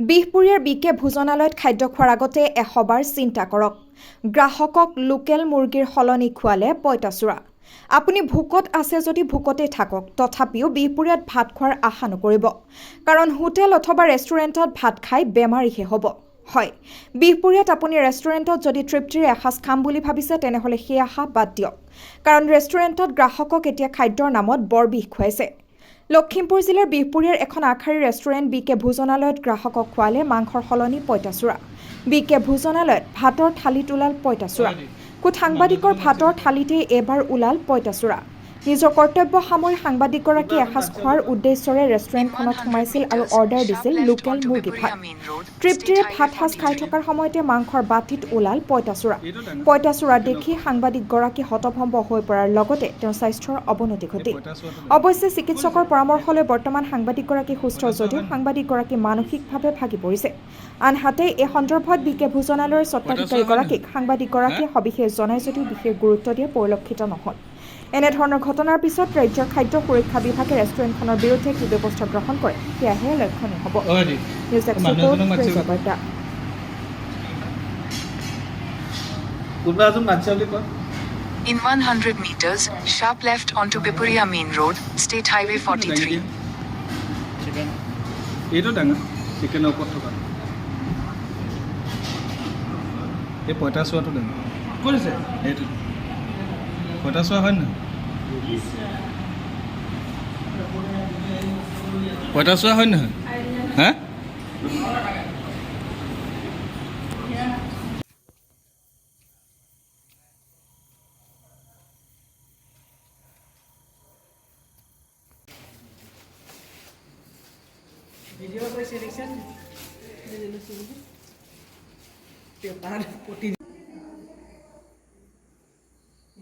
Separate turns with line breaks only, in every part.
বিহপুৰীয়াৰ বিকে ভোজনালয়ত খাদ্য খোৱাৰ আগতে 100 বাৰ চিন্তা কৰক। গ্ৰাহকক লোকেল মুৰ্গীৰ সলনি খোৱালে পইতাচোৰা। আপুনি ভোকত আছে যদি ভোকতে থাকক, তথাপিও বিহপুৰীয়াত ভাত খোৱাৰ আশা নকৰিব। কাৰণ হোটেল অথবা ৰেষ্টুৰেণ্টত ভাত খাই বেমাৰীহে হ'ব। হয়, বিহপুৰীয়াত আপুনি ৰেষ্টুৰেণ্টত যদি তৃপ্তিৰে এসাঁজ খাম বুলি ভাবিছে তেনেহ'লে সেই আশা বাদ দিয়ক। কাৰণ ৰেষ্টুৰেণ্টত গ্ৰাহকক এতিয়া খাদ্যৰ নামত বৰ বিষ খুৱাইছে। লখিমপুৰ জিলাৰ বিহপুৰীয়াৰ এখন আগশাৰীৰ ৰেষ্টুৰেণ্ট বিকে ভোজনালয়ত গ্ৰাহকক খোৱালে মাংসৰ সলনি পইতাচোৰা। বিকে ভোজনালয়ত ভাতৰ থালিত ওলাল পইতাচোৰা। খোদ সাংবাদিকৰ ভাতৰ থালিতেই এবাৰ ওলাল পইতাচোৰা। নিজৰ কৰ্তব্য সামৰি সাংবাদিকগৰাকীয়ে এসাঁজ খোৱাৰ উদ্দেশ্যৰে ৰেষ্টুৰেণ্টখনত সোমাইছিল আৰু অৰ্ডাৰ দিছিল লোকেল মুৰ্গী ভাত। তৃপ্তিৰে ভাত সাঁজ খাই থকাৰ সময়তে মাংসৰ বাতিত ওলাল পইতাচোৰা। পইতাচোৰা দেখি সাংবাদিকগৰাকী হতভম্ব হৈ পৰাৰ লগতে তেওঁৰ স্বাস্থ্যৰ অৱনতি ঘটিল। অৱশ্যে চিকিৎসকৰ পৰামৰ্শ লৈ বৰ্তমান সাংবাদিকগৰাকী সুস্থ যদিও সাংবাদিকগৰাকী মানসিকভাৱে ভাগি পৰিছে। আনহাতে এই সন্দৰ্ভত বিকে ভোজনালয়ৰ স্বত্বাধিকাৰীগৰাকীক সাংবাদিকগৰাকীয়ে সবিশেষ জনাই যদিও বিশেষ গুৰুত্ব দিয়া পৰিলক্ষিত নহ'ল। এনেধৰণৰ ঘটনাৰ পিছত ৰাজ্যৰ খাদ্য সুৰক্ষা বিভাগে ৰেষ্টুৰেণ্টখনৰ বিৰুদ্ধে কি ব্যৱস্থা গ্ৰহণ কৰে সেয়াহে লক্ষণীয় হ'ব। নিউজ এক্সপ্ৰেছৰ বাৰ্তা।
In 100 meters, sharp left onto Bipuria Main Road, State Highway 43.
এইটো ডাঙৰ চিকেনৰ ওপৰত থকা এই পইতাচোৰাটো ডাঙৰ ক'ত আছে এইটো পইতাচোৰা হয় নহয় পইতাচোৰা হয় নহয় হা
ভিডিও করে সিলেকশন পেপার পটি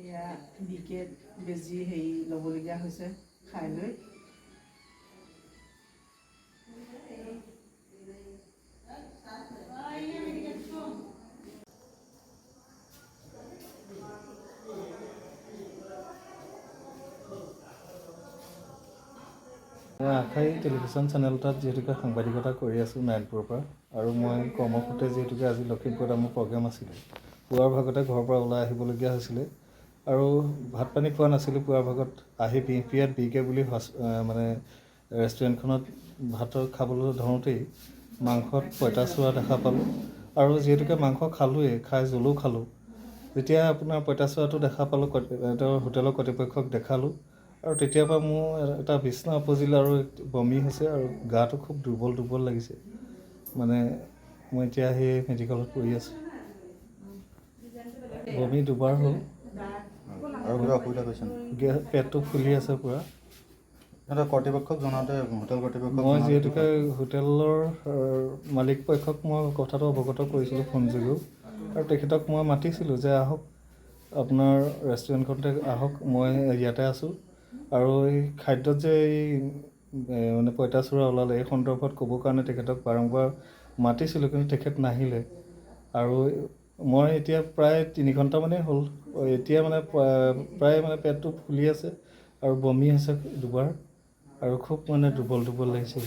ইয়া বিকে বেজি হেই লবলগীয়া হৈছে খাই লৈ
আশাই টেলিভিশ্যন চেনেলটাত যিহেতুকে সাংবাদিকতা কৰি আছোঁ নাৰায়ণপুৰৰ পৰা আৰু মই কৰ্মসূত্ৰে যিহেতুকে আজি লখিমপুৰত মোৰ প্ৰগ্ৰেম আছিলে পুৱাৰ ভাগতে ঘৰৰ পৰা ওলাই আহিবলগীয়া হৈছিলে আৰু ভাত পানী খোৱা নাছিলোঁ পুৱাৰ ভাগত আহি বিহপুৰীয়াত বিকে বুলি মানে ৰেষ্টুৰেণ্টখনত ভাতৰ খাবলৈ ধৰোঁতেই মাংসত পইতাচোৰা দেখা পালোঁ আৰু যিহেতুকে মাংস খালোঁৱেই খাই জোলো খালোঁ যেতিয়া আপোনাৰ পইতাচোৰাটো দেখা পালোঁ হোটেলৰ কৰ্তৃপক্ষক দেখালোঁ আৰু তেতিয়াৰ পৰা মোৰ এটা বিচনা উপজিল আৰু বমি হৈছে আৰু গাটো খুব দুৰ্বল লাগিছে মানে মই এতিয়া সেই মেডিকেলত পৰি আছোঁ বমি দুবাৰ হ'ল
আৰু কিবা অসুবিধা হৈছে
পেটটো ফুলি আছে পূৰা
সিহঁতৰ কৰ্তৃপক্ষক জনাওঁতে হোটেল কৰ্তৃপক্ষক
মই যিহেতুকে হোটেলৰ মালিক পক্ষক মই কথাটো অৱগত কৰিছিলোঁ ফোনযোগেও আৰু তেখেতক মই মাতিছিলোঁ যে আহক আপোনাৰ ৰেষ্টুৰেণ্টখনতে আহক মই ইয়াতে আছোঁ আৰু এই খাদ্যত যে এই মানে পইতাচোৰা ওলালে এই সন্দৰ্ভত ক'বৰ কাৰণে তেখেতক বাৰম্বাৰ মাতিছিলোঁ কিন্তু তেখেত নাহিলে আৰু মই এতিয়া প্ৰায় 3 ঘণ্টামানেই হ'ল এতিয়া মানে প্ৰায় মানে পেটটো ফুলি আছে আৰু বমি হৈছে দুবাৰ আৰু খুব মানে দুৰ্বল লাগিছে